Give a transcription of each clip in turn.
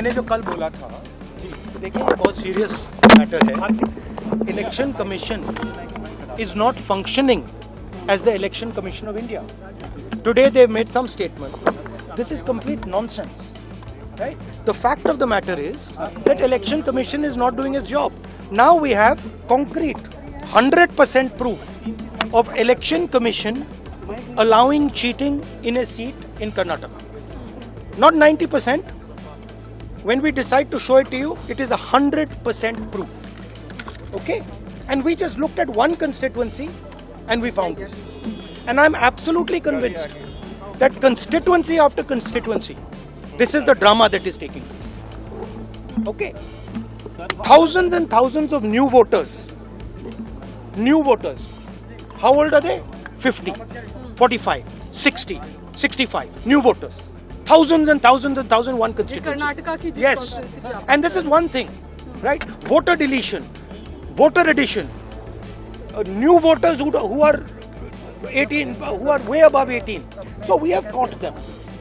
मैंने जो कल बोला था, देखिए ये बहुत सीरियस मैटर है। Election commission is not functioning as the election commission of India. Today they made some statement. This is complete nonsense, right? The fact of the matter is that election commission is not doing its job. Now we have concrete 100% proof of election commission allowing cheating in a seat in Karnataka. Not 90%. When we decide to show it to you, it is 100% proof. Okay? And we just looked at one constituency and we found this. And I'm absolutely convinced that constituency after constituency, this is the drama that is taking place. Okay? Thousands and thousands of new voters. New voters. How old are they? 50, 45, 60, 65. New voters. Thousands and thousands and thousands, one constituency. Yes. And this is one thing, right? Voter deletion. Voter addition, new voters who are 18, who are way above 18. So we have caught them.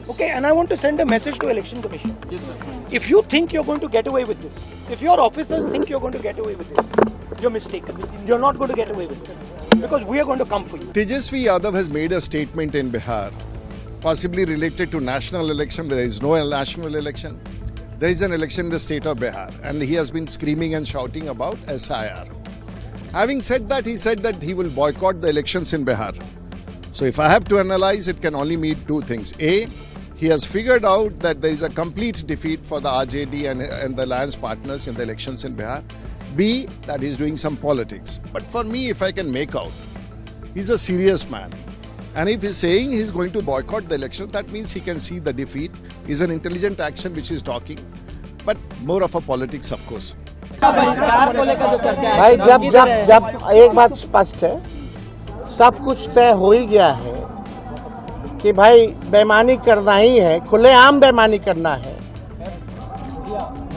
Okay, and I want to send a message to Election Commission. Yes, sir. If you think you're going to get away with this, if your officers think you're going to get away with this, you're mistaken. You're not going to get away with it. Because we are going to come for you. Tejasvi Yadav has made a statement in Bihar, possibly related to national election. There is no national election. There is an election in the state of Bihar, and he has been screaming and shouting about SIR. Having said that, he said that he will boycott the elections in Bihar. So if I have to analyze, it can only mean two things. A, he has figured out that there is a complete defeat for the RJD and the alliance partners in the elections in Bihar. B, that he is doing some politics. But for me, if I can make out, he's a serious man. And if he's saying he's going to boycott the election, that means he can see the defeat. Is an intelligent action which he's talking, but more of a politics, of course. भाई जब एक बात स्पष्ट है, सब कुछ तय हो ही गया है कि भाई बेईमानी करना ही है, खुलेआम बेईमानी करना है,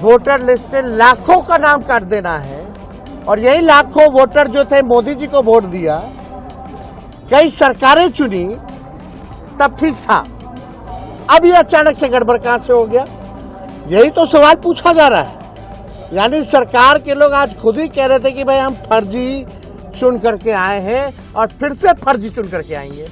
वोटर लिस्ट से लाखों का नाम काट देना है, और यही लाखों वोटर जो थे मोदी जी को वोट दिया, कई सरकारें चुनी, तब ठीक था। अब ये अचानक से गड़बड़ कहां से हो गया? यही तो सवाल पूछा जा रहा है। यानी सरकार के लोग आज खुद ही कह रहे थे कि भाई हम फर्जी चुन करके आए हैं और फिर से फर्जी चुन करके आएंगे।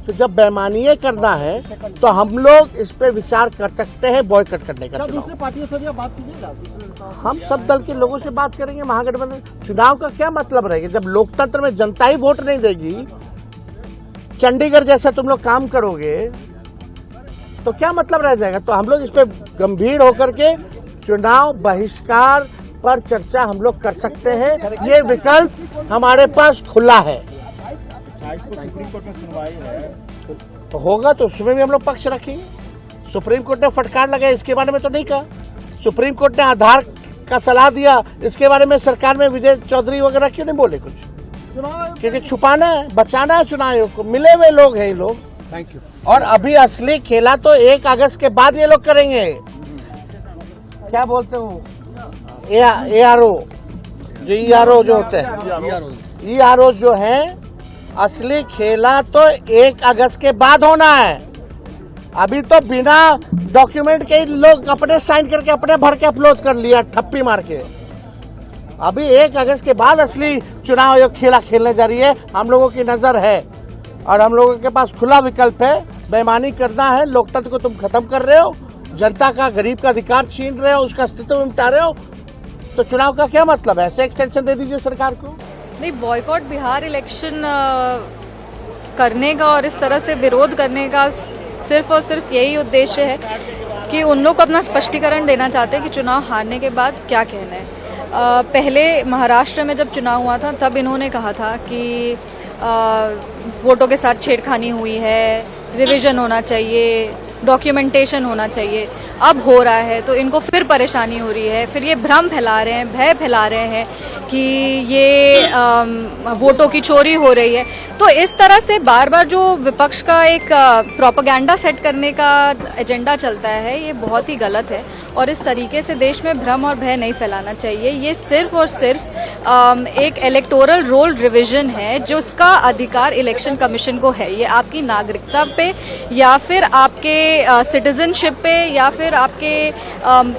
तो जब बेईमानी करना है तो हम लोग इस पे विचार कर सकते हैं बॉयकॉट करने का। दूसरी पार्टियों से भी बात कीजिएगा। हम सब दल के लोगों से बात करेंगे। महागठबंधन चुनाव का क्या मतलब रहेगा जब लोकतंत्र में जनता ही वोट नहीं देगी? चंडीगढ़ जैसा तुम लोग काम करोगे तो क्या मतलब रह जाएगा? तो हम लोग इस पे गंभीर होकर के चुनाव बहिष्कार पर चर्चा हम लोग कर सकते हैं। ये विकल्प हमारे पास खुला है। सुप्रीम कोर्ट में सुनवाई है तो होगा तो उसमें भी हम लोग पक्ष रखेंगे। सुप्रीम कोर्ट ने फटकार लगाया, इसके बारे में तो नहीं कहा। सुप्रीम कोर्ट ने आधार का सलाह दिया, इसके बारे में सरकार में विजय चौधरी वगैरह क्यों नहीं बोले कुछ? क्योंकि छुपाना है, बचाना है चुनाव आयोग को। मिले हुए लोग हैं ये लोग। Thank you. और अभी असली खेला तो 1 अगस्त के बाद ये लोग करेंगे। क्या बोलते हो? ARO जो ERO जो होते हैं, ERO जो है, असली खेला तो 1 अगस्त के बाद होना है। अभी तो बिना डॉक्यूमेंट के लोग अपने साइन करके अपने भर के अपलोड कर लिया, ठप्पी मार के। अभी 1 अगस्त के बाद असली चुनाव आयोग खेला खेलने जा रही है। हम लोगों की नजर है और हम लोगों के पास खुला विकल्प है। बेईमानी करना है, लोकतंत्र को तुम खत्म कर रहे हो, जनता का, गरीब का अधिकार छीन रहे हो, उसका अस्तित्व मिटा रहे हो, तो चुनाव का क्या मतलब है? ऐसे एक्सटेंशन दे दीजिए सरकार को। नहीं, बॉयकॉट बिहार इलेक्शन करने का और इस तरह से विरोध करने का सिर्फ और सिर्फ यही उद्देश्य है कि उन लोग को अपना स्पष्टीकरण देना चाहते हैं कि चुनाव हारने के बाद क्या कहना है। पहले महाराष्ट्र में जब चुनाव हुआ था तब इन्होंने कहा था कि वोटों के साथ छेड़खानी हुई है, रिवीजन होना चाहिए, डॉक्यूमेंटेशन होना चाहिए। अब हो रहा है तो इनको फिर परेशानी हो रही है, फिर ये भ्रम फैला रहे हैं, भय फैला रहे हैं कि ये वोटों की चोरी हो रही है। तो इस तरह से बार बार जो विपक्ष का एक प्रोपेगेंडा सेट करने का एजेंडा चलता है, ये बहुत ही गलत है और इस तरीके से देश में भ्रम और भय नहीं फैलाना चाहिए। ये सिर्फ और सिर्फ एक इलेक्टोरल रोल रिवीजन है जिसका अधिकार इलेक्शन कमीशन को है। ये आपकी नागरिकता पे या फिर आपके सिटीजनशिप पे या फिर आपके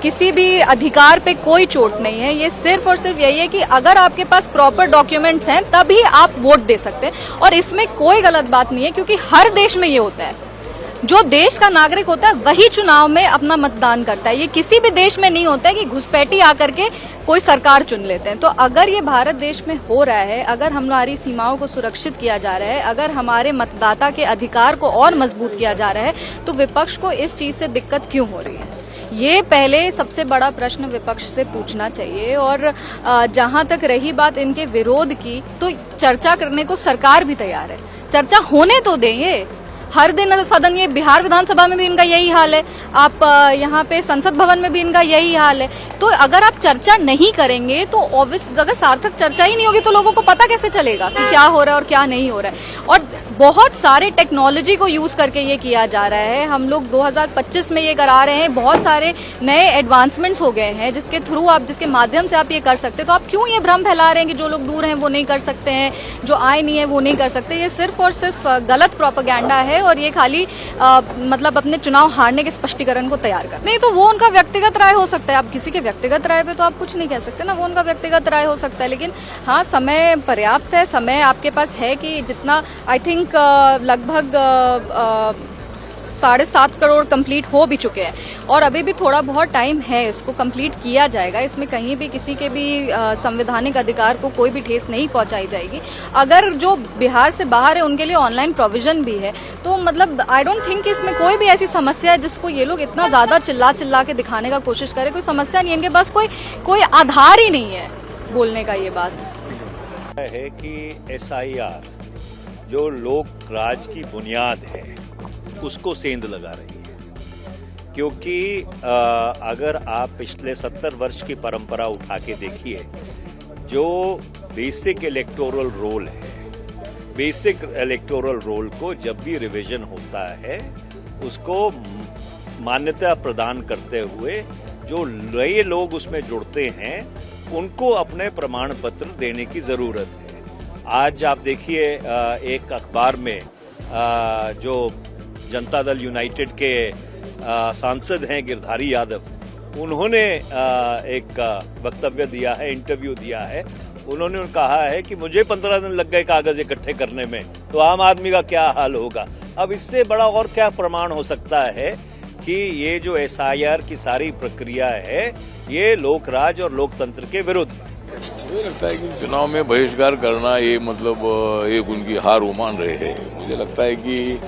किसी भी अधिकार पे कोई चोट नहीं है। ये सिर्फ और सिर्फ यही है कि अगर आपके पास प्रॉपर डॉक्यूमेंट्स हैं तभी आप वोट दे सकते हैं, और इसमें कोई गलत बात नहीं है, क्योंकि हर देश में ये होता है। जो देश का नागरिक होता है वही चुनाव में अपना मतदान करता है। ये किसी भी देश में नहीं होता है कि घुसपैठी आकर के कोई सरकार चुन लेते हैं। तो अगर ये भारत देश में हो रहा है, अगर हमारी सीमाओं को सुरक्षित किया जा रहा है, अगर हमारे मतदाता के अधिकार को और मजबूत किया जा रहा है, तो विपक्ष को इस चीज से दिक्कत क्यों हो रही है? ये पहले सबसे बड़ा प्रश्न विपक्ष से पूछना चाहिए। और जहां तक रही बात इनके विरोध की, तो चर्चा करने को सरकार भी तैयार है। चर्चा होने तो देंगे। हर दिन सदन, ये बिहार विधानसभा में भी इनका यही हाल है, आप यहाँ पे संसद भवन में भी इनका यही हाल है। तो अगर आप चर्चा नहीं करेंगे तो ऑब्वियस, अगर सार्थक चर्चा ही नहीं होगी तो लोगों को पता कैसे चलेगा कि क्या हो रहा है और क्या नहीं हो रहा है। और बहुत सारे टेक्नोलॉजी को यूज करके ये किया जा रहा है। हम लोग 2025 में ये करा रहे हैं। बहुत सारे नए एडवांसमेंट्स हो गए हैं जिसके थ्रू आप, जिसके माध्यम से आप ये कर सकते हैं। तो आप क्यों ये भ्रम फैला रहे हैं कि जो लोग दूर हैं वो नहीं कर सकते हैं, जो आए नहीं है वो नहीं कर सकते? ये सिर्फ और सिर्फ गलत प्रोपेगेंडा है, और ये खाली मतलब अपने चुनाव हारने के स्पष्टीकरण को तैयार कर। नहीं तो वो उनका व्यक्तिगत राय हो सकता है। आप किसी के व्यक्तिगत राय पे तो आप कुछ नहीं कह सकते ना, वो उनका व्यक्तिगत राय हो सकता है। लेकिन हाँ, समय पर्याप्त है, समय आपके पास है कि जितना, आई थिंक लगभग 7.5 करोड़ कंप्लीट हो भी चुके हैं, और अभी भी थोड़ा बहुत टाइम है, इसको कंप्लीट किया जाएगा। इसमें कहीं भी किसी के भी संवैधानिक अधिकार को कोई भी ठेस नहीं पहुंचाई जाएगी। अगर जो बिहार से बाहर है उनके लिए ऑनलाइन प्रोविजन भी है, तो मतलब आई डोंट थिंक कि इसमें कोई भी ऐसी समस्या है जिसको ये लोग इतना ज्यादा चिल्ला के दिखाने का कोशिश करें। कोई समस्या नहीं है, इनके पास कोई आधार ही नहीं है बोलने का। ये बात है कि SIR जो लोक राज की बुनियाद है उसको सेंध लगा रही है। क्योंकि अगर आप पिछले 70 वर्ष की परंपरा उठा के देखिए, जो बेसिक इलेक्टोरल रोल है, बेसिक इलेक्टोरल रोल को जब भी रिवीजन होता है उसको मान्यता प्रदान करते हुए जो नए लोग उसमें जुड़ते हैं उनको अपने प्रमाण पत्र देने की ज़रूरत है। आज आप देखिए एक अखबार में जो जनता दल यूनाइटेड के सांसद हैं गिरधारी यादव, उन्होंने एक वक्तव्य दिया है, इंटरव्यू दिया है। उन्होंने कहा है कि मुझे 15 दिन लग गए कागज इकट्ठे करने में, तो आम आदमी का क्या हाल होगा। अब इससे बड़ा और क्या प्रमाण हो सकता है कि ये जो SIR की सारी प्रक्रिया है ये लोकराज और लोकतंत्र के विरुद्ध। मुझे लगता है कि चुनाव में बहिष्कार करना ये मतलब एक उनकी हार वो मान रहे हैं। मुझे लगता है कि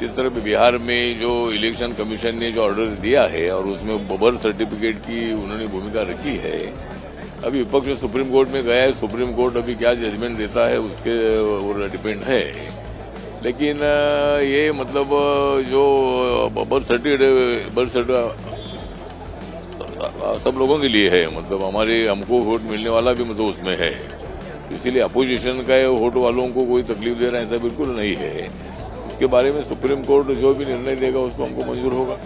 इस तरह बिहार में जो इलेक्शन कमीशन ने जो ऑर्डर दिया है और उसमें बर्थ सर्टिफिकेट की उन्होंने भूमिका रखी है, अभी विपक्ष सुप्रीम कोर्ट में गया है। सुप्रीम कोर्ट अभी क्या जजमेंट देता है उसके ऊपर डिपेंड है। लेकिन ये मतलब जो बर्थ सर्टिफिकेट सब लोगों के लिए है, मतलब हमको वोट मिलने वाला भी मतलब उसमें है। इसीलिए अपोजिशन का वोट वालों को कोई तकलीफ दे रहा है ऐसा बिल्कुल नहीं है। इसके बारे में सुप्रीम कोर्ट जो भी निर्णय देगा उसको हमको मंजूर होगा।